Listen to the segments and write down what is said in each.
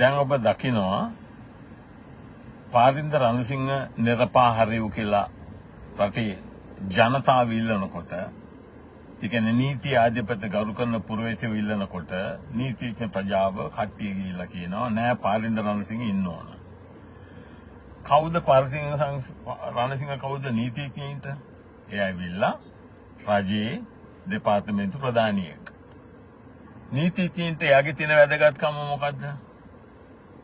දැන් ඔබ දකිනවා පාරින්ද රණසිංහ නිරපාහරියු කියලා රටේ ජනතාව ඉල්ලනකොට ඒ කියන්නේ නීති ආධිපත්‍ය ගරු කරන පුරවැසියෝ ඉල්ලනකොට නීතිඥ ප්‍රජාව කට්ටිය ගිහිල්ලා කියනවා නෑ පාරින්ද රණසිංහ ඉන්න ඕන. කවුද රණසිංහ කවුද නීතිඥයින්ට? ඒ ඇවිල්ලා රජයේ දෙපාර්තමේන්තු ප්‍රධානියෙක්. නීතිඥයින්ට එයාගේ තියෙන වැදගත්කම මොකද්ද?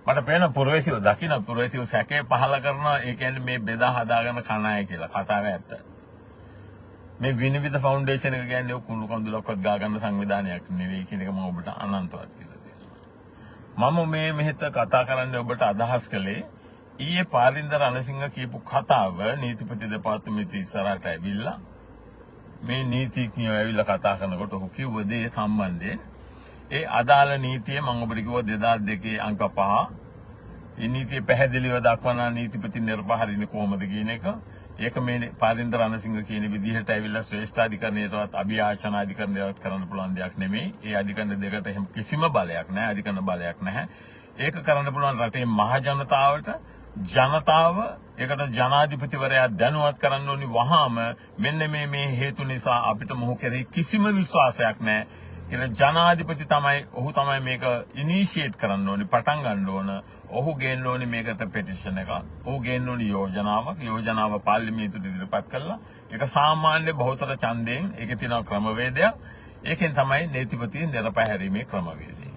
මට පේන පුරවැසියෝ දකින්න පුරවැසියෝ සැකේ පහල කරනවා. ඒ කියන්නේ මේ බෙදා හදාගෙන කණාය කියලා කතාව ඇත්ත. මේ විනිවිද ෆවුන්ඩේෂන් එක කියන්නේ කුණු කඳුලක්වත් ගා ගන්න සංවිධානයක් නෙවෙයි කියන එක මම ඔබට අනන්තවත් කියලා දෙනවා. මම මේ මෙහෙත කතා කරන්නේ ඔබට අදහස් කළේ ඊයේ පාරින්ද රණසිංහ කියපු කතාව නීතිපති දෙපාර්තමේන්තුවේ ඉස්සරහට ඇවිල්ලා මේ නීතිඥයෝ ඇවිල්ලා කතා කරනකොට ඔහු කිව්ව දේ සම්බන්ධයෙන් ඒ අදාළ නීතිය මම ඔබට කිව්වා 2002 අංක 5 ඒ නීතිය පැහැදිලිව දක්වන නීතිපති නිර්භාරිනේ කොහොමද කියන එක ඒක මේ පාරින්ද රණසිංහ කියන විදිහට ඇවිල්ලා ශ්‍රේෂ්ඨාධිකරණයටවත් අභියාචනාධිකරණයටවත් කරන්න පුළුවන් දෙයක් නෙමෙයි. ඒ අධිකරණ දෙකට එහෙම කිසිම බලයක් නැහැ. අධිකරණ බලයක් නැහැ. ඒක කරන්න පුළුවන් රටේ මහ ජනතාවට ජනතාව ඒකට ජනාධිපතිවරයා දැනුවත් කරන්න ඕනි වහාම මෙන්න මේ හේතු නිසා අපිට මොහු කෙරෙහි කිසිම විශ්වාසයක් නැහැ. කියලා ජනාධිපති ඔහු තමයි මේක ඉනිෂියේට් කරන්න ඕනි පටන් ගන්න ඕන. ඔහු ගේන්න ඕනි මේකට පෙටිෂන් එකක්. ඔහු ගේන්න ඕනි යෝජනාව පාර්ලිමේන්තුවට ඉදිරිපත් කළා. ඒක සාමාන්‍ය බහුතර ඡන්දයෙන් ඒකේ තියෙන ක්‍රමවේදයක්. ඒකෙන් තමයි නීතිපති නිරපහැරීමේ ක්‍රමවේදය.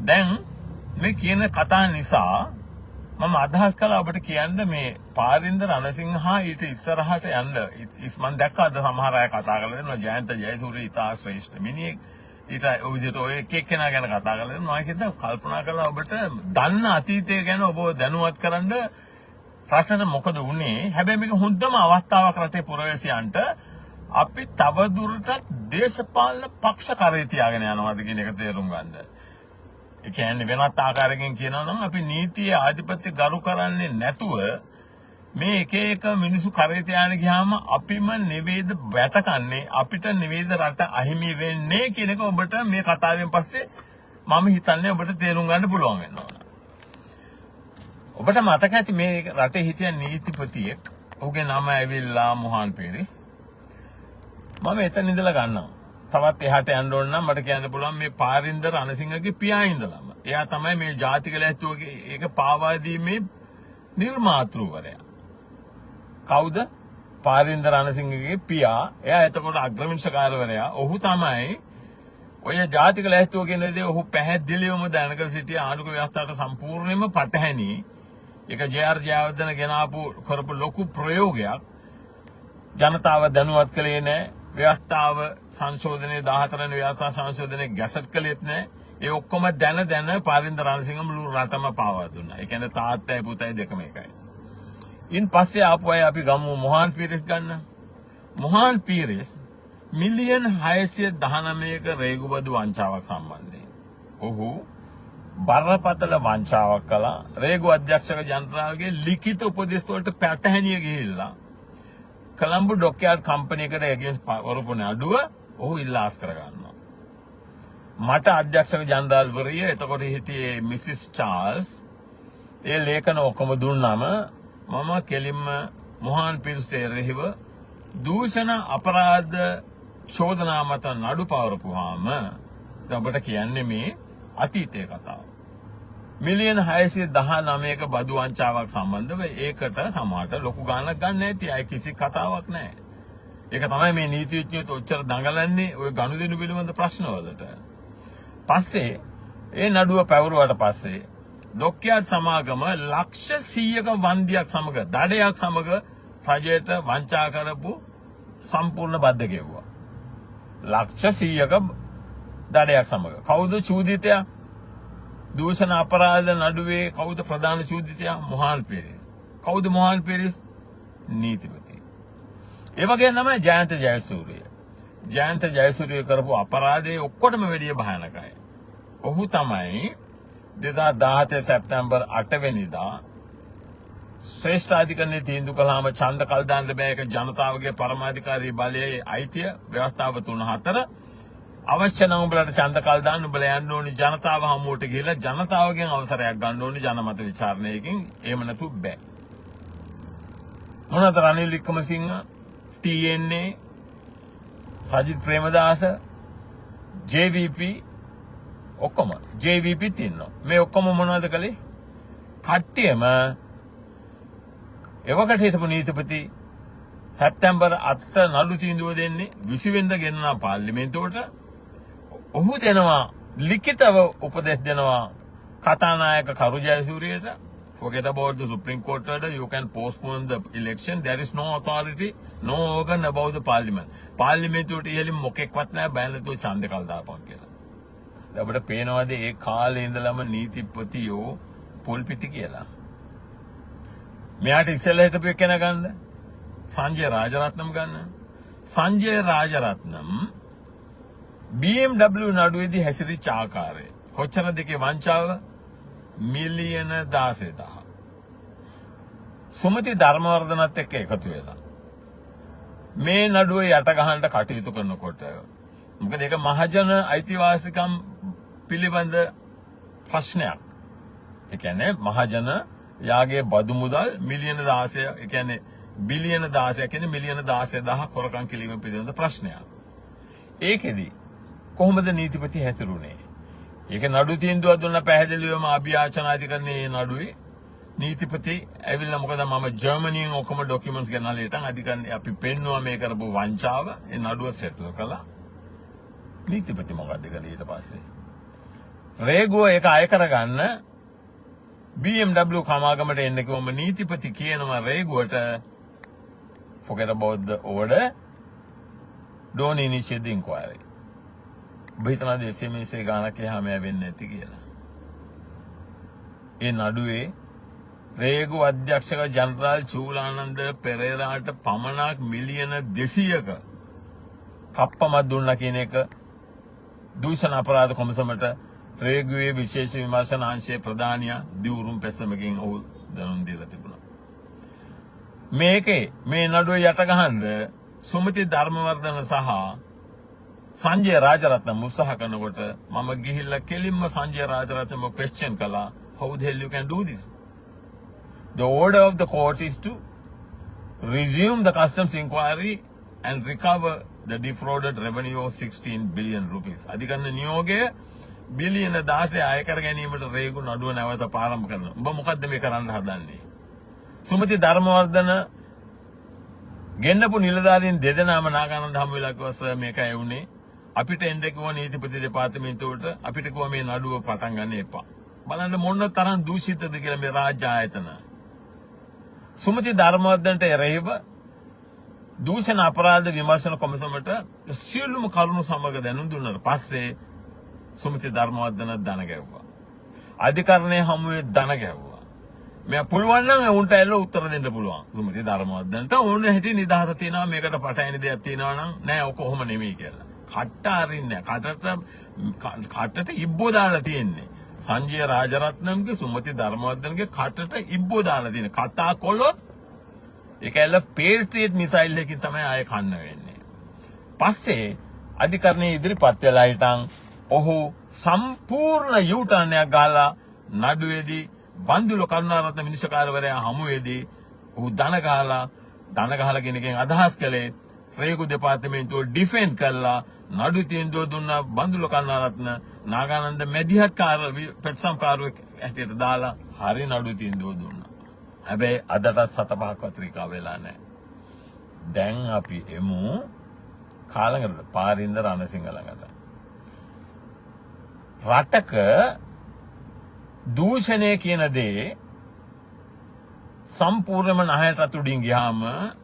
දැන් මේ කියන කතා නිසා මම අදහස් කළා ඔබට කියන්න මේ පාරින්ද රණසිංහ ඊට ඉස්සරහට යන්න මම දැක්කා අද සමහර අය කතා කරලා දෙනවා ජයන්ත ජයසූරිය ඉතා ශ්‍රේෂ්ඨ මිනිහෙක්. ඊට ඔය කෙනා ගැන කතා කරලා දෙනවා. ඒකෙන්ද කල්පනා කළා ඔබට දන්න අතීතය ගැන ඔබ දැනුවත් කරන්න රටට මොකද වුනේ? හැබැයි මේක හොඳම අවස්ථාවක් රටේ පුරවැසියන්ට අපි තව දුරටත් දේශපාලන පක්ෂ කරේ තියාගෙන යනවාද කියන එක තේරුම් ගන්න. ඒ කියන්නේ වෙනත් ආකාරයකින් කියනවා නම් අපි නීතියේ ආධිපත්‍ය ගරු කරන්නේ නැතුව මේ එක මිනිස්සු කරේ තියාගෙන ගියාම අපිම නෙවෙයිද වැටකන්නේ අපිට නෙවෙයිද රට අහිමි වෙන්නේ කියන එක ඔබට මේ කතාවෙන් පස්සේ මම හිතන්නේ ඔබට තේරුම් ගන්න පුළුවන් වෙනවා. ඔබට මතක ඇති මේ රටේ හිටිය නීතිපතියෙක් ඔහුගේ නම ඇවිල්ලා මොහාන් පීරිස්. මම එතන ඉඳලා ගන්නවා. තවත් එහාට යන්න ඕන නම් මට කියන්න පුළුවන් මේ පාරින්ද රණසිංහගේ පියා ඉඳලාම. එයා තමයි මේ ජාතික ලැයිස්තුවේ ඒක පාවා දීමේ නිර්මාතෘවරයා. කවුද? පාරින්ද රණසිංහගේ පියා. එයා එතකොට අග්‍රවිනිශ්චයකාරවරයා. ඔහු තමයි ඔය ජාතික ලැයිස්තුව කියන දේ ඔහු පැහැදිලිවම දැනගෙන සිටිය ආණ්ඩුක ව්‍යවස්ථාවට සම්පූර්ණයෙන්ම පටහැනි. ඒක ජේ.ආර්. ජයවර්ධන ගෙනාපු කරපු ලොකු ප්‍රයෝගයක්. ජනතාව දැනුවත් කළේ නැහැ. ව්‍යවස්ථාව සංශෝධනයේ 14 වෙනි ව්‍යවස්ථා සංශෝධනයේ ගැසට් කළෙත් නැහැ. ඒ ඔක්කොම දැන පාරින්ද රණසිංහ මුළු රටම පාවා දුන්නා. ඒ කියන්නේ තාත්තයි පුතයි දෙකම එකයි. ඉන් පස්සේ ආපු අය අපි ගමු මොහාන් පීරිස් ගන්න. මොහාන් පීරිස් මිලියන් 619ක රේගුබදු වංචාවක් සම්බන්ධයෙන් ඔහු බරපතල වංචාවක් කළා. රේගු අධ්‍යක්ෂක ජනරාල්ගේ ලිඛිත උපදෙස් වලට පැටහැනිය ගිහිල්ලා කොළඹ ඩොක්යාඩ් කම්පැනි එකට ඇගේන්ස්ට් වරපු නඩුව ඔහු ඉල්ලාස් කර ගන්නවා. මට අධ්‍යක්ෂක ජනරාල්වරිය එතකොට හිටියේ මිසිස් චාල්ස්. ඒ ලේඛන ඔක්කොම දුන්නාම මම කෙලින්ම මොහාන් පීරිස්ට එරෙහිව දූෂණ අපරාධ චෝදනා මත නඩු පවරපුවාම ඔබට කියන්නේ මේ අතීතයේ කතාව. මිලියන 619ක බදු වංචාවක් සම්බන්ධව ඒකට සමහරට ලොකු ගාණක් ගන්න ඇති. අය කිසි කතාවක් නැහැ. ඒක තමයි මේ නීතිඥයෝ ඔච්චර දඟලන්නේ ඔය ගනුදෙනු පිළිබඳ ප්‍රශ්නවලට. පස්සේ ඒ නඩුව පැවරුවාට පස්සේ ඩොක්යාඩ් සමාගම ලක්ෂ 100ක වන්දියක් සමග දඩයක් සමග රජයට වංචා කරපු සම්පූර්ණ බද්ද ගෙවුවා. ලක්ෂ 100ක දඩයක් සමග. කවුද චූදිතයා? දූෂණ අපරාධ නඩුවේ කවුද ප්‍රධාන චූදිතයා? මොහාන් පීරිස්. කවුද මොහාන් පීරිස්? නීතිපති. ඒ වගේම තමයි ජයන්ත ජයසූරිය. ජයන්ත ජයසූරිය කරපු අපරාධයේ ඔක්කොටම වැඩිය භයානකයි. ඔහු තමයි 2017 සැප්තැම්බර් 8 වෙනිදා ශ්‍රේෂ්ඨාධිකරණයේ තීන්දුව කළාම ඡන්ද කල් දාන්න බෑ. ඒක ජනතාවගේ පරමාධිකාරී බලයේ අයිතිය. ව්‍යවස්ථාව 3-4 අවශ්‍ය නම් උඹලට ඡන්ද කල් දාන්න උඹලා යන්න ඕනි ජනතාව හමුවට ගිහිල්ලා ජනතාවගෙන් අවසරයක් ගන්න ඕනි ජනමත විචාරණයකින්. එහෙම නැතු බෑ. මොනවාද රනිල් වික්‍රමසිංහ, TNA, සජිත් ප්‍රේමදාස, JVP ඔක්කොම JVP තින්නවා. මේ ඔක්කොම මොනවද කළේ? කට්ටියම එවකට හිටපු නීතිපති සැප්තැම්බර් 8 නඩු තීන්දුව දෙන්නේ 20 වෙනිදා ගෙනනා පාර්ලිමේන්තුවට. ඔහු දෙනවා ලිඛිතව උපදෙස් දෙනවා කතානායක කරු ජයසූරියට. Forget about the Supreme Court order. You can postpone the election. There is no authority, no organ about the parliament. පාර්ලිමේන්තුවට ඉහළින් මොකෙක්වත් නැහැ බෑනතු ඡන්ද කල් දාපන් කියලා. අපිට පේනවාද ඒ කාලේ ඉඳලම නීතිපතියෝ පොල් පිටි කියලා. මෙයාට ඉස්සෙල්ලා හිටපු එකන ගන්න සංජය රාජරත්නම් ගන්න. සංජය රාජරත්නම් BMW නඩුවේදී හැසිරිච්ච ආකාරය කොච්චර දෙකේ වංචාව මිලියන 16000. සුමති ධර්මවර්ධනත් එක්ක එකතු වෙලා මේ නඩුව යට ගහන්න කටයුතු කරනකොට මොකද ඒක මහජන අයිතිවාසිකම් පිළිබඳ ප්‍රශ්නයක්. ඒ කියන්නේ මහජන යාගේ බදු මුදල් මිලියන 16 ඒ කියන්නේ බිලියන 16 කියන්නේ මිලියන 16000 කොරකම් කිරීම පිළිබඳ ප්‍රශ්නයක්. ඒකෙදි කොහොමද නීතිපති හැසිරුනේ? ඒක නඩු තීන්දුවක් දුන්න පැහැදිලිවම අභියාචනාධිකරණයේ නඩුවේ නීතිපති ඇවිල්ලා මොකද මම ජර්මනියෙන් ඔක්කොම ડોකියුමන්ට්ස් ගෙනල්ලා ඉතින් අධිකරණේ අපි පෙන්නුවා මේ කරපු වංචාව. ඒ නඩුව සෙටල් කළා. නීතිපති මොකද්ද කළේ ඊට පස්සේ? රේගුව ඒක අය කරගන්න BMW කමාගමට එන්න කිව්වම නීතිපති කියනවා රේගුවට forget about the order, don't initiate the inquiry. බහිතනද SMS ගානක් එහාම වෙන්නේ නැති කියලා. ඒ නඩුවේ රේගු අධ්‍යක්ෂක ජනරාල් චූලානන්ද පෙරේරාට පමණක් මිලියන 200ක කප්පමත් දුන්නා කියන එක දූෂණ අපරාධ කොමිසමට රේගුවේ විශේෂ විමර්ශන අංශයේ ප්‍රධානියා දිවුරුම් පැසමකින් ඔහු දැනුම් දීලා තිබුණා. මේකේ මේ නඩුව යට ගහන්න සුමති ධර්මවර්ධන සහ සංජය රාජරත්න උත්සාහ කරනකොට මම ගිහිල්ලා කෙලින්ම සංජය රාජරත්නම ක්වෙස්චන් කළා, how the hell you can do this? The order of the court is to resume the customs inquiry and recover the defrauded revenue of 16 billion rupees. අධිකරණ නියෝගය බිලියන 16 අය කර ගැනීමට රේගු නඩුව නැවත ආරම්භ කරනවා. ඔබ මොකද්ද මේ කරන්න හදන්නේ? සුමති ධර්මවර්ධන ගෙන්නපු නිලධාරීන් දෙදෙනාම නාගානන්ද හමු වෙලා කිව්වා මේකයි වුනේ. අපිට එන්න කිව්ව නීතිපති දෙපාර්තමේන්තුවට අපිට කිව්වා මේ නඩුව පටන් ගන්න එපා. බලන්න මොන තරම් දූෂිතද කියලා මේ රාජ්‍ය ආයතන. සුමති ධර්මවර්ධනට එරෙහිව දූෂණ අපරාධ විමර්ශන කොමිසමට සියලුම කරුණු සමග දැනුම් දුන්නාට පස්සේ සුමති ධර්මවර්ධන දන ගැව්වා. අධිකරණයේ හමුවේ දන ගැව්වා. මෙයා පුළුවන් නම් උන්ට ඇල්ල උත්තර දෙන්න පුළුවන්. සුමති ධර්මවර්ධනට ඕන හැටි නිදහස තියෙනවා මේකට පටහැනි දෙයක් තියෙනවා නම් නෑ ඔක කොහොම නෙමෙයි කියලා. කට්ට අරින්නේ කටට ඉබ්බෝ දාලා තියෙන්නේ. සංජය රාජරත්නම්ගේ සුමති ධර්මවර්ධනගේ කටට ඉබ්බෝ දාලා තියෙන. කතා කොළොත් ඒක ඇල්ල පේට්‍රියට් මිසයිල් එකකින් තමයි ආයෙ කන්න වෙන්නේ. පස්සේ අධිකරණයේ ඉදිරිපත් වෙලා හිටන් ඔහු සම්පූර්ණ යූටර්නයක් ගහලා නඩුවේදී බන්දුල කරුණාරත්න විනිශ්චයකාරවරයා හමුවේදී ඔහු දන ගහලා කෙනකින් අදහස් කළේ රේගු දෙපාර්තමේන්තුව ඩිෆෙන්ඩ් කළා නඩු තීන්දුව දුන්න බන්දුල කරුණාරත්න නාගානන්ද මැදිහත්කාර පෙට්සම්කාරයෙක් ඇටියට දාලා හරි නඩු තීන්දුව දුන්නා. හැබැයි අදටත් 7-5ක් වත්‍රිකා වෙලා නැහැ. දැන් අපි එමු කාලඟට පාරින්ද රණසිංහ ළඟට. රටක දූෂණය කියන දේ සම්පූර්ණයෙන්ම නැහැට අතුඩින් ගියාම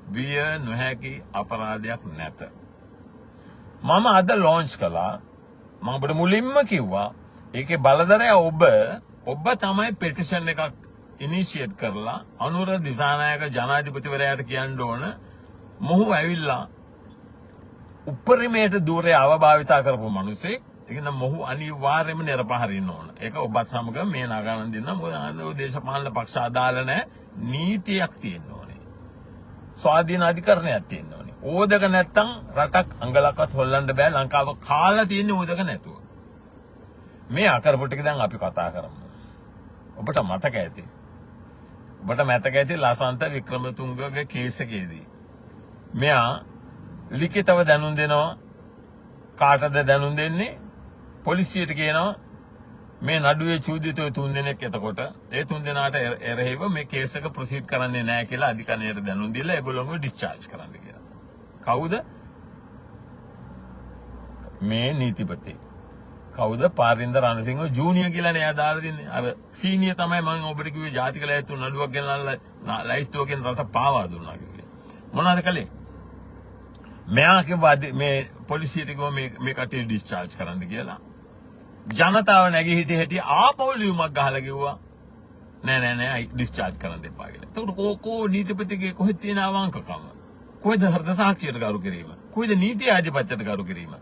විය නොහැකි අපරාධයක් නැත. මම අද ලොන්ච් කළා. මම ඔබට මුලින්ම කිව්වා ඒකේ බලධරය ඔබ තමයි පෙටිෂන් එකක් ඉනිෂියේට් කරලා අනුර දිසානායක ජනාධිපතිවරයාට කියන්න ඕන මොහු ඇවිල්ලා උපරිමයට දූරය අවභාවිතා කරපු මිනිසෙක්. ඒක නම් මොහු අනිවාර්යයෙන්ම නිරපහරින්න ඕන. ඒක ඔබත් සමග මේ නාගානන්ද දින්න මොකද දේශපාලන පක්ෂ ආදාළ නැහැ. නීතියක් තියෙන්න ඕනේ. ස්වාධීන අධිකරණයක් තියෙන්න ඕනේ. ඕදක නැත්තම් රටක් අංගලක්වත් හොල්ලන්න බෑ. ලංකාව කාලා තියෙන්නේ ඕදක නැතුව. මේ අකරපු ටික දැන් අපි කතා කරමු. ඔබට මතක ඇති. ඔබට මතක ඇති ලසන්ත වික්‍රමතුංගගේ කේස් එකේදී. මෙයා ලිඛිතව දැනුම් දෙනවා. කාටද දැනුම් දෙන්නේ? පොලිසියට කියනවා මේ නඩුවේ චූදිතව 3 දෙනෙක් එතකොට ඒ 3 දෙනාට එරෙහිව මේ කේස් එක ප්‍රොසීඩ් කරන්නේ නැහැ කියලා අධිකරණයට දැනුම් දීලා ඒගොල්ලෝව ඩිස්චාර්ජ් කරන්න කියලා. කවුද? මේ නීතිපති. කවුද? පාරින්ද රණසිංහ ජූනියර් කියලානේ එයා දාලා තින්නේ. අර සීනියර් තමයි මම ඔබට කිව්වේ ජාතික ලැයිස්තු නඩුවක් ගෙනල්ලා ලැයිස්තුවකින් රට පාවා දුන්නා කිව්වේ. මොනවද කළේ? මෙයා කිව්වා මේ පොලිසියට කිව්වා මේ කට්ටිය ඩිස්චාර්ජ් කරන්න කියලා. ජනතාව නැගී හිටිය හැටි ආපහු ලියුමක් ගහලා කිව්වා නෑ ඩිස්චාර්ජ් කරන්න එපා කියලා. ඒකට කෝ නීතිපතිගේ කොහෙද තියෙන අවංකකම? කොහෙද හෘද සාක්ෂියට ගරු කිරීම? කොහෙද නීති ආධිපත්‍යයට ගරු කිරීම?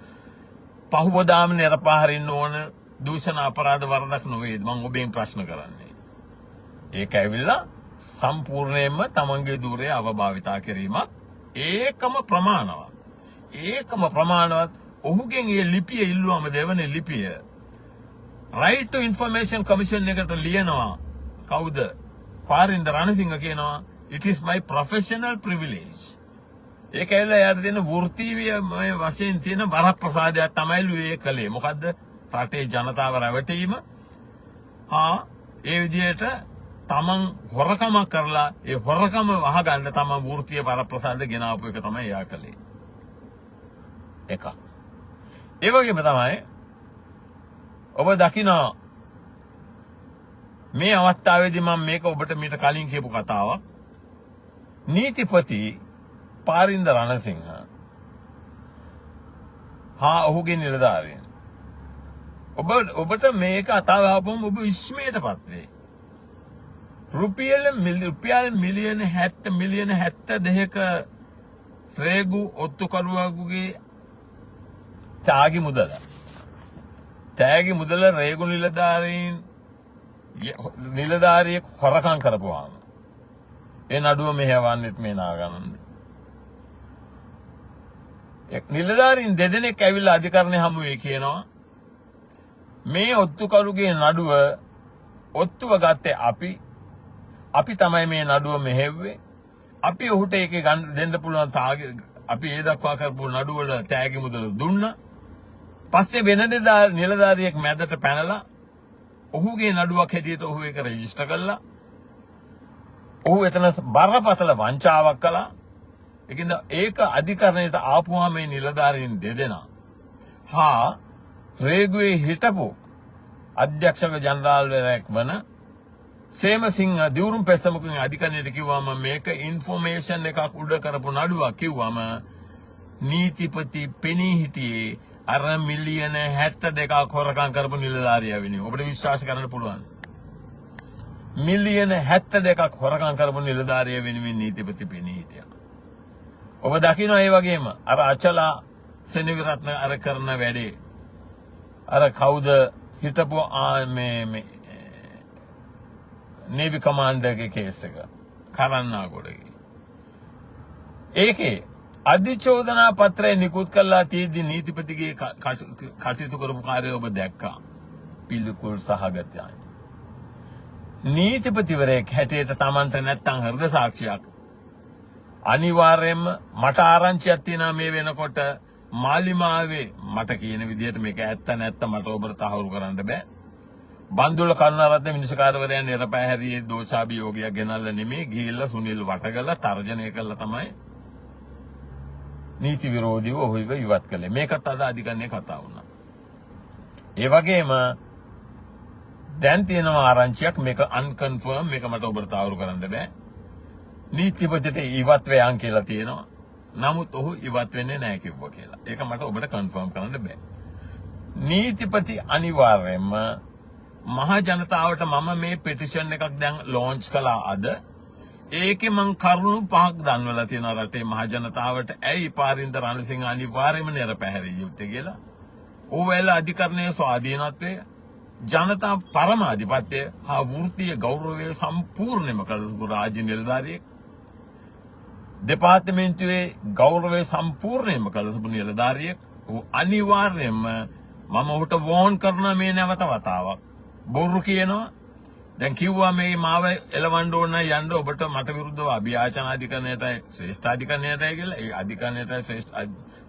පහුබදාම නිරපාහරින්න ඕන දූෂණ අපරාධ වරදක් නොවේද? මම ඔබෙන් ප්‍රශ්න කරන්නේ. ඒක ඇවිල්ලා සම්පූර්ණයෙන්ම තමන්ගේ ධූරය අවභාවිතා කිරීමක් ඒකම ප්‍රමාණවත්. ඔහුගෙන් මේ ලිපිය ඉල්ලුවම දෙවනේ ලිපිය right to information commission එකට ලියනවා. කවුද? පාරින්ද රණසිංහ කියනවා it is my professional privilege. ඒක ඇවිල්ලා යාට දෙන වෘත්තීය වශයෙන් තියෙන වරප්‍රසාදයක් තමයිලු ඒ කලේ. මොකද්ද? රටේ ජනතාව රැවටීම. ඒ විදිහට තමන් හොරකමක් කරලා ඒ හොරකම වහගන්න තමන් වෘත්තීය වරප්‍රසාද ගෙනාවු එක තමයි එයා කලේ. එකක්. ඒ වගේම තමයි ඔබ දකිනවා මේ අවස්ථාවේදී මම මේක ඔබට මීට කලින් කියපු කතාවක්. නීතිපති පාරින්ද රණසිංහ ඔහුගේ නිලධාරීන් ඔබට මේක අතාවපුවම ඔබ විස්මයටපත් වෙයි. රුපියල් මිලියන 72ක රේගු ඔත්තුකරුවෙකුගේ තෑගි මුදල රේගු නිලධාරියෙක් හොරකම් කරපුවාම ඒ නඩුව මෙහෙවන්නෙත් මේ නාගනන්ද. නිලධාරීන් දෙදෙනෙක් ඇවිල්ලා අධිකරණය හමුවේ කියනවා මේ ඔත්තුකරුගේ නඩුව ඔත්තුව ගත්තේ අපි තමයි මේ නඩුව මෙහෙව්වේ. අපි ඔහුට ඒකේ දෙන්න පුළුවන් අපි ඒ දක්වා කරපු නඩුවල තෑගි මුදල දුන්නා. පස්සේ වෙන නිලධාරියෙක් මැදට පැනලා ඔහුගේ නඩුවක් හැටියට ඔහු ඒක රෙජිස්ටර් කළා. ඔහු එතන බරපතල වංචාවක් කළා. ඒකින්ද ඒක අධිකරණයට ආපුවාම මේ නිලධාරීන් දෙදෙනා රේගුවේ හිටපු අධ්‍යක්ෂක ජනරාල්වරයෙක් වන සේමසිංහ දිවුරුම් පෙස්සමකින් අධිකරණයට කිව්වම මේක ඉන්ෆෝමේෂන් එකක් උඩ කරපු නඩුවක් කිව්වම නීතිපති පෙනී හිටියේ අර මිලියන 72ක් හොරකම් කරපු නිලධාරියා වෙනුවෙන්. ඔබට විශ්වාස කරන්න පුළුවන්. මිලියන 72ක් හොරකම් කරපු නිලධාරියා වෙනුවෙන් නීතිපති පෙනී හිටියා. ඔබ දකින්න ඒ වගේම අර අචලා සෙනවිරත්න අර කරන වැඩේ අර කවුද හිටපු මේ නේවි කමාන්ඩර්ගේ කේස් එක කරන්නාගොඩගේ. ඒකේ අධිචෝදනා පත්‍රය නිකුත් කළා තියෙද්දි නීතිපතිගේ කටයුතු කරපු කාර්යය ඔබ දැක්කා. පිළිකුල් සහගතයි. නීතිපතිවරයෙක් හැටියට Tamanට නැත්තම් හෘද සාක්ෂියක් අනිවාර්යයෙන්ම මට ආරංචියක් තියෙනවා මේ වෙනකොට මාලිමාවේ මට කියන විදිහට මේක ඇත්ත නැත්ත මට ඔබට තහවුරු කරන්න බෑ. බන්දුල කරුණාරත්න මිනිස්කාරවරයා නිරපෑහැරියේ දෝෂාභියෝගයක් ගෙනල්ලා නෙමෙයි ගිහිල්ලා සුනිල් වටගලා තර්ජනය කළා තමයි නීති විරෝධීව ඔහුව ඉවත් කළේ. මේකත් අද අධිකරණයේ කතා වුණා. ඒ වගේම දැන් තියෙනවා ආරංචියක් මේක අන්කන්ෆර්ම් මේක මට ඔබට තහවුරු කරන්න බෑ. නීතිපතිට ඉවත් වෙයන් කියලා තියෙනවා. නමුත් ඔහු ඉවත් වෙන්නේ නැහැ කිව්වා කියලා. ඒක මට ඔබට කන්ෆර්ම් කරන්න බෑ. නීතිපති අනිවාර්යයෙන්ම මහ ජනතාවට මම මේ පෙටිෂන් එකක් දැන් ලොන්ච් කළා අද. ඒකේ මං කරුණු 5ක් දන්වලා තියෙනවා රටේ මහ ජනතාවට ඇයි පාරින්ද රණසිංහ අනිවාර්යයෙන්ම නිරපැහැරිය යුත්තේ කියලා. ඕවැල අධිකරණයේ ස්වාධීනත්වය ජනතා පරමාධිපත්‍ය හා වෘත්තීය ගෞරවය සම්පූර්ණයෙන්ම කළසු රාජ්‍ය නිලධාරියෙක්. දෙපාර්තමේන්තුවේ ගෞරවය සම්පූර්ණයෙන්ම කළ සුබ නිලධාරියෙක්. අනිවාර්යයෙන්ම මම ඔහුට වෝන් කරන මේ නැවත වතාවක් බොරු කියනවා. දැන් කිව්වා මේ මාව එලවන්න ඕන යන්න ඔබට මට විරුද්ධව අභියාචන අධිකරණයටයි ශ්‍රේෂ්ඨ අධිකරණයටයි කියලා. ඒ අධිකරණයටයි ශ්‍රේෂ්ඨ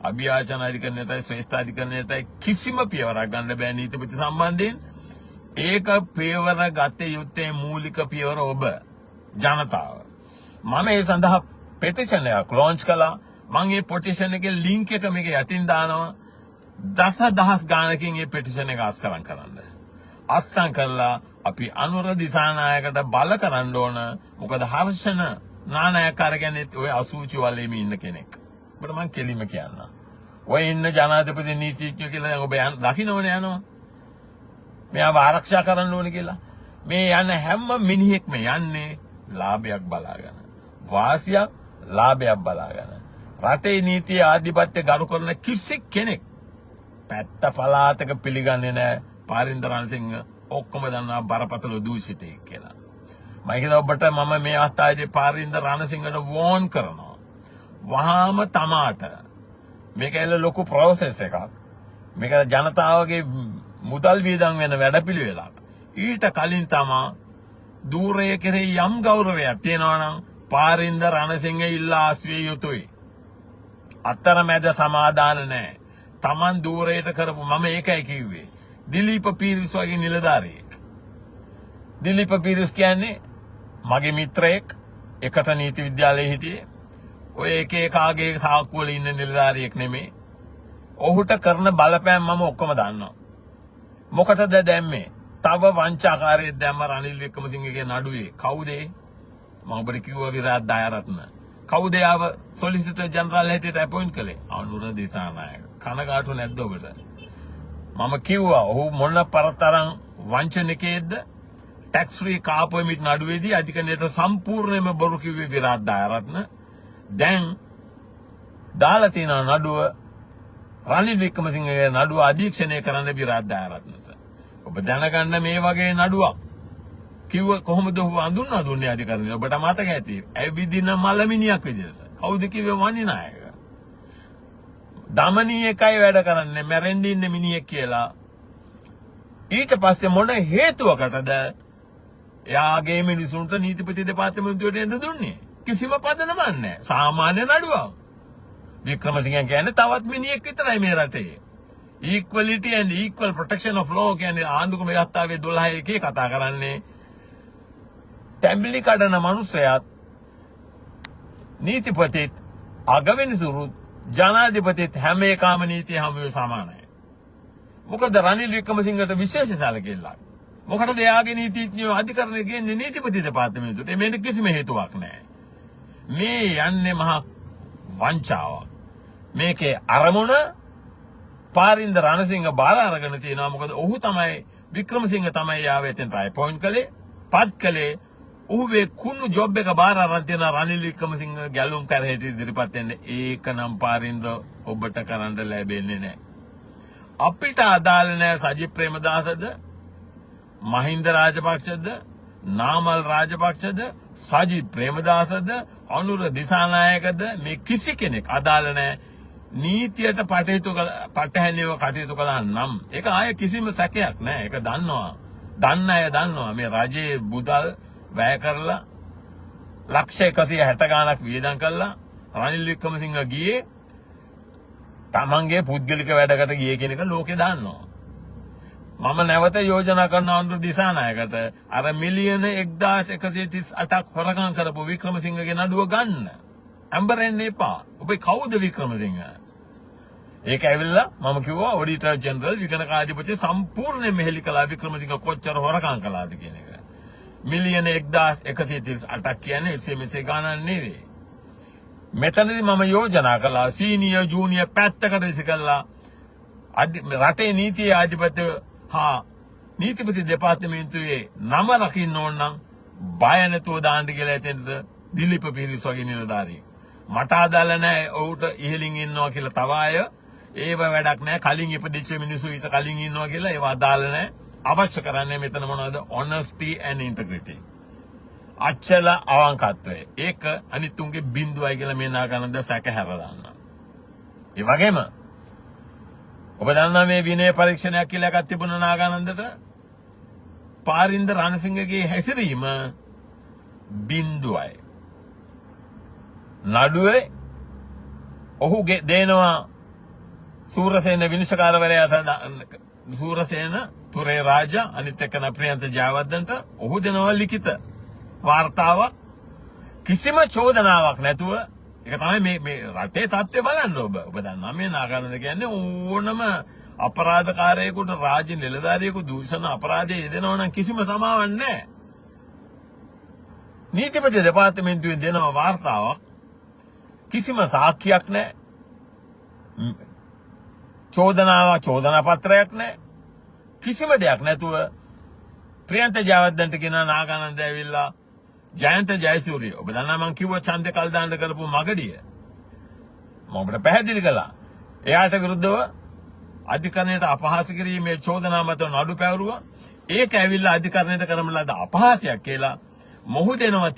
අභියාචන අධිකරණයටයි ශ්‍රේෂ්ඨ අධිකරණයටයි කිසිම පියවරක් ගන්න බෑ නීතිපති සම්බන්ධයෙන්. ඒක පියවර ගත යුත්තේ මූලික පියවර ඔබ ජනතාව. මම ඒ සඳහා පෙටිෂන් එකක් ලොන්ච් කළා. මම මේ පෙටිෂන් එකේ ලින්ක් එක මේක යටින් දානවා. දසදහස් ගානකින් මේ පෙටිෂන් එක අස්කරන් කරන්න. අස්සම් කරලා අපි අනුර දිසානායකට බල කරන්න ඕන. මොකද හර්ෂණ නානායකර කියන්නේ ඔය අසූචි වලේම ඉන්න කෙනෙක්. ඔබට මම කෙලිම කියන්න. ඔය ඉන්න ජනාධිපති නීතිඥයෝ කියලා දැන් ඔබ දකින්නෝනේ යනවා. මෙයාව ආරක්ෂා කරන්න ඕනේ කියලා. මේ යන හැම මිනිහෙක්ම යන්නේ ලාභයක් බලාගෙන. වාසියක් ලාභයක් බලාගෙන. රටේ නීතිය ආධිපත්‍ය ගරු කරන කිසි කෙනෙක් පැත්ත පලාතක පිළිගන්නේ නැහැ. පාරින්ද රණසිංහ ඔක්කොම දන්නා බරපතල දූෂිතයෙක් කියලා. මම හිතුවා ඔබට මම මේ අවස්ථාවේදී පාරින්ද රණසිංහට වෝන් කරනවා. වහාම තමාට මේක එළ ලොකු ප්‍රොසෙස් එකක්. මේක ජනතාවගේ මුදල් වියදම් වෙන වැඩපිළිවෙලක්. ඊට කලින් තමා දූරයේ කෙරෙහි යම් ගෞරවයක් තියෙනවා නම් පාරින්ද රණසිංහ ඉල්ලා ආස්විය යුතුයි. අතරමැද සමාදාන නැහැ. Taman දූරයට කරපු මම ඒකයි කිව්වේ. දිලීප පීරිස් වගේ නිලධාරියෙක්. දිලීප පීරිස් කියන්නේ මගේ මිත්‍රයෙක්. එකට නීති විද්‍යාලයේ හිටියේ. ඔය එක එකාගේ සාක්කුව වල ඉන්න නිලධාරියෙක් නෙමෙයි. ඔහුට කරන බලපෑම් මම ඔක්කොම දන්නවා. මොකටද දැම්මේ? තව වංචාකාරයෙක් දැම්ම රනිල් වික්‍රමසිංහගේ නඩුවේ. කවුද? මම ඔබට කිව්වා විරාජ් දයාරත්න. කවුද ආව සොලිසිටර් ජනරල් හැටියට අපොයින්ට් කළේ? අනුර දිසානායක. කනගාටු නැද්ද ඔබට? මම කිව්වා ඔහු මොන පරතරම් වංචනිකයෙක්ද? ටැක්ස් ෆ්‍රී කාර් පර්මිට් නඩුවේදී අධිකරණයට සම්පූර්ණයෙන්ම බොරු කිව්වේ විරාජ් දයාරත්න. දැන් දාලා තියෙන නඩුව රනිල් වික්‍රමසිංහගේ නඩුව අධීක්ෂණය කරන්න විරාජ් දයාරත්නට. ඔබ දැනගන්න මේ වගේ නඩුවක් කිව්ව කොහොමද ඔහු අඳුන්වා දුන්නේ අධිකරණය? ඔබට මතක ඇති. ඇවිදින මලමිනියක් විදිහට. කවුද කිව්වේ වනිනායක? දමනී එකයි වැඩ කරන්නේ මැරෙන්න ඉන්න මිනිහෙක් කියලා. ඊට පස්සේ මොන හේතුවකටද එයාගේ මිනිසුන්ට නීතිපති දෙපාර්තමේන්තුවට එන්න දුන්නේ? කිසිම පදනමක් නැහැ. සාමාන්‍ය නඩුවක්. වික්‍රමසිංහ කියන්නේ තවත් මිනිහෙක් විතරයි මේ රටේ. equality and equal protection of law කියන්නේ ආණ්ඩුක්‍රම ව්‍යවස්ථාවේ 12 එකේ කතා කරන්නේ. තැඹිලි කඩන මනුස්සයාත් නීතිපතිත් අගවිනිසුරුත් ජනාධිපතිත් හැම එකම නීතිය හැමෝම සමානයි. මොකද රනිල් වික්‍රමසිංහට විශේෂ සැලකිල්ලක්. මොකටද එයාගේ නීතිඥයෝ අධිකරණය ගෙන්නේ නීතිපති දෙපාර්තමේන්තුවට? මේක කිසිම හේතුවක් නැහැ. මේ යන්නේ මහා වංචාවක්. මේකේ අරමුණ පාරින්ද රණසිංහ බාර අරගෙන තියෙනවා. මොකද ඔහු තමයි වික්‍රමසිංහ තමයි යාවේ එතෙන්ට අපොයින්ට් කළේ, පත් කළේ. ඔහුගේ කුණු ජොබ් එක බාර අරන් තියෙන රනිල් වික්‍රමසිංහ ගැලුම් කරහෙට ඉදිරිපත් වෙන්නේ. ඒක නම් පාරින්ද ඔබට කරන්න ලැබෙන්නේ නැහැ. අපිට අදාළ නැහැ සජිත් ප්‍රේමදාසද, මහින්ද රාජපක්ෂද, නාමල් රාජපක්ෂද, සජිත් ප්‍රේමදාසද, අනුර දිසානායකද, මේ කිසි කෙනෙක් අදාළ නැහැ. නීතියට පටහැනිව කටයුතු කළා නම් ඒක ආයේ කිසිම සැකයක් නැහැ. ඒක දන්නවා. දන්න අය දන්නවා මේ රජයේ මුදල් වැය කරලා ලක්ෂ 160 ගාණක් වියදම් කළා රනිල් වික්‍රමසිංහ ගියේ තමන්ගේ පුද්ගලික වැඩකට ගියේ කියන එක ලෝකේ දන්නවා. මම නැවත යෝජනා කරන අනුර දිසානායකට අර මිලියන 1138ක් හොරගම් කරපු වික්‍රමසිංහගේ නඩුව ගන්න. ඇම්බරෙන්න එපා. ඔබ කවුද වික්‍රමසිංහ? ඒක ඇවිල්ලා මම කිව්වා ඔඩිටර් ජෙනරල් විගණකාධිපති සම්පූර්ණයෙන් මෙහෙලි කළා වික්‍රමසිංහ කොච්චර හොරකම් කළාද කියන එක. මිලියන 1138ක් කියන්නේ එසේ මෙසේ ගණන් නෙවෙයි. මෙතනදී මම යෝජනා කළා සීනියර් ජූනියර් පැත්තකට ඉසිකලා රටේ නීතිය ආධිපත්‍ය හා නීතිපති දෙපාර්තමේන්තුවේ නම රකින්න ඕන නම් බය නැතුව දාන්න කියලා එතෙන්ට දිලීප පීරිස් වගේ නිලධාරියෙක්. මට අදාළ නැහැ ඔහුට ඉහළින් ඉන්නවා කියලා තව අය. ඒව වැඩක් නැහැ. කලින් ඉපදිච්ච මිනිස්සු ඊට කලින් ඉන්නවා කියලා ඒව අදාළ නැහැ. අවශ්‍ය කරන්නේ මෙතන මොනවද? honesty and integrity. අච්චල අවංකත්වය. ඒක අනිත් උන්ගේ බිඳුවයි කියලා මේ නාගානන්ද සැක හැර දානවා. ඒ වගේම ඔබ දන්නා මේ විනය පරීක්ෂණයක් කියලා එකක් තිබුණා නාගානන්දට. පාරින්ද රණසිංහගේ හැසිරීම බිඳුවයි. නඩුවේ ඔහු දෙනවා සූරසේන විනිශ්චයකාරවරයාට සූරසේන තුරේ රාජා අනිත් එක්කන ප්‍රියන්ත ජයවර්ධනට ඔහු දෙනවා ලිඛිත වාර්තාවක් කිසිම චෝදනාවක් නැතුව. ඒක තමයි මේ රටේ තත්ත්වය බලන්න ඔබ දන්නා මේ නාගානන්ද කියන්නේ ඕනම අපරාධකාරයෙකුට රාජ්‍ය නිලධාරියෙකු දූෂණ අපරාධය යෙදෙනවා නම් කිසිම සමාවක් නැහැ. නීතිපති දෙපාර්තමේන්තුවෙන් දෙනවා වාර්තාවක් කිසිම සාක්ෂියක් නැහැ. චෝදනා පත්‍රයක් නැහැ. කිසිම දෙයක් නැතුව ප්‍රියන්ත ජයවර්ධනට කියන නාගානන්ද ඇවිල්ලා ජයන්ත ජයසූරිය ඔබ දන්නා මං කිව්වා ඡන්දේ කල් දාන්න කරපු මගඩිය මම ඔබට පැහැදිලි කළා. එයාට විරුද්ධව අධිකරණයට අපහාස කිරීමේ චෝදනා මත නඩු පැවරුවා. ඒක ඇවිල්ලා අධිකරණයට කරන ලද අපහාසයක් කියලා මොහු දෙනවා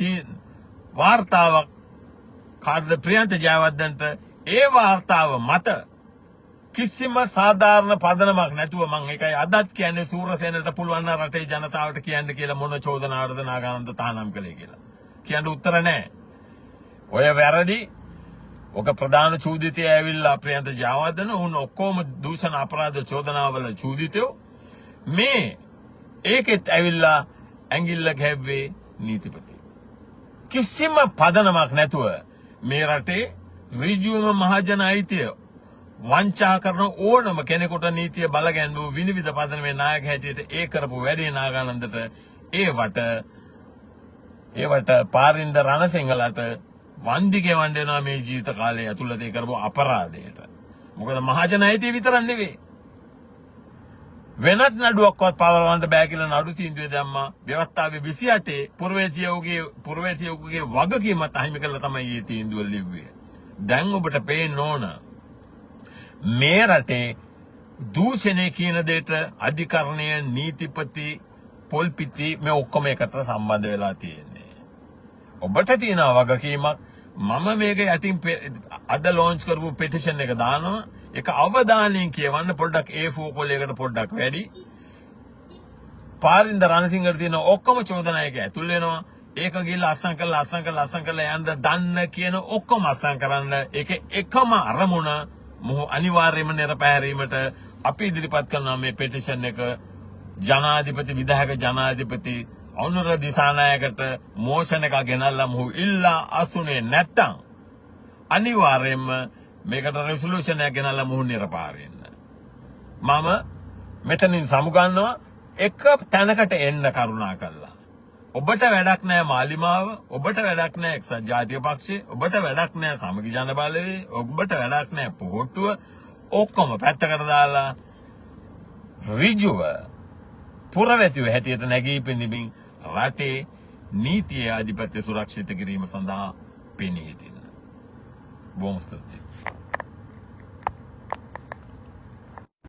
වාර්තාවක් කාර්ද ප්‍රියන්ත ජයවර්ධනට. ඒ වාර්තාව මත කිසිම සාධාරණ පදනමක් නැතුව මම ඒකයි අදත් කියන්නේ සූරසේනට පුළුවන් නම් රටේ ජනතාවට කියන්න කියලා මොන චෝදනාවටද නාගානන්ද තහනම් කළේ කියලා. කියන්න උත්තර නැහැ. ඔය වැරදි ඔක ප්‍රධාන චූදිතය ඇවිල්ලා ප්‍රියන්ත ජයවර්ධන උන් ඔක්කොම දූෂණ අපරාධ චෝදනාවල චූදිතයෝ මේ ඒකෙත් ඇවිල්ලා ඇඟිල්ල ගැව්වේ නීතිපති. කිසිම පදනමක් නැතුව මේ රටේ ඍජුවම මහජන අයිතිය වංචා කරන ඕනම කෙනෙකුට නීතිය බලගැන්වූ විනිවිද පදනමේ නායක හැටියට ඒ කරපු වැඩේ නාගානන්දට ඒවට පාරින්ද රණසිංහලට වන්දි ගෙවන්න වෙනවා මේ ජීවිත කාලය ඇතුළත ඒ කරපු අපරාධයට. මොකද මහජන අයිතිය විතරක් නෙවෙයි. වෙනත් නඩුවක්වත් පවරවන්න බෑ කියලා නඩු තීන්දුවේ දැම්මා. ව්‍යවස්ථාවේ 28 පුරවැසියෙකුගේ වගකීමත් අහිමි කළා තමයි මේ තීන්දුව ලිව්වේ. දැන් ඔබට පේන්න ඕන මේ රටේ දූෂණය කියන දෙයට අධිකරණය නීතිපති පොල්පිති මේ ඔක්කොම එකට සම්බන්ධ වෙලා තියෙන්නේ. ඔබට තියෙන වගකීමක් මම මේක යටින් අද ලොන්ච් කරපු පෙටිෂන් එක දානවා. ඒක අවධානයෙන් කියවන්න පොඩ්ඩක් A4 කොලයකට පොඩ්ඩක් වැඩි. පාරින්ද රණසිංහට තියෙන ඔක්කොම චෝදනා එක ඇතුල් වෙනවා. ඒක ගිහලා අස්සම් කරලා යන්න දන්න කියන ඔක්කොම අස්සම් කරන්න. ඒක එකම අරමුණ මොහු අනිවාර්යයෙන්ම නිරපෑරීමට අපි ඉදිරිපත් කරන මේ පෙටිෂන් එක ජනාධිපති විධායක ජනාධිපති අනුර දිසානායකට මෝෂන් එකක් ගෙනල්ලා මොහු ඉල්ලා අසුනේ නැත්තම් අනිවාර්යයෙන්ම මේකට රෙසොලූෂන් එකක් ගෙනල්ලා මොහු නිරපාරින්න. මම මෙතනින් සමුගන්නවා එක තැනකට එන්න කරුණා කළා. ඔබට වැඩක් නැහැ මාලිමාව, ඔබට වැඩක් නැහැ එක්සත් ජාතික පක්ෂය, ඔබට වැඩක් නැහැ සමගි ජන බලවේගය, ඔබට වැඩක් නැහැ පොහොට්ටුව. ඔක්කොම පැත්තකට දාලා ඍජුව පුරවැසිව හැටියට නැගී පෙනෙමින් රටේ නීතිය අධිපත්‍ය සුරක්ෂිත කිරීම සඳහා පෙනී සිටින්න. බොහොම ස්තුතියි.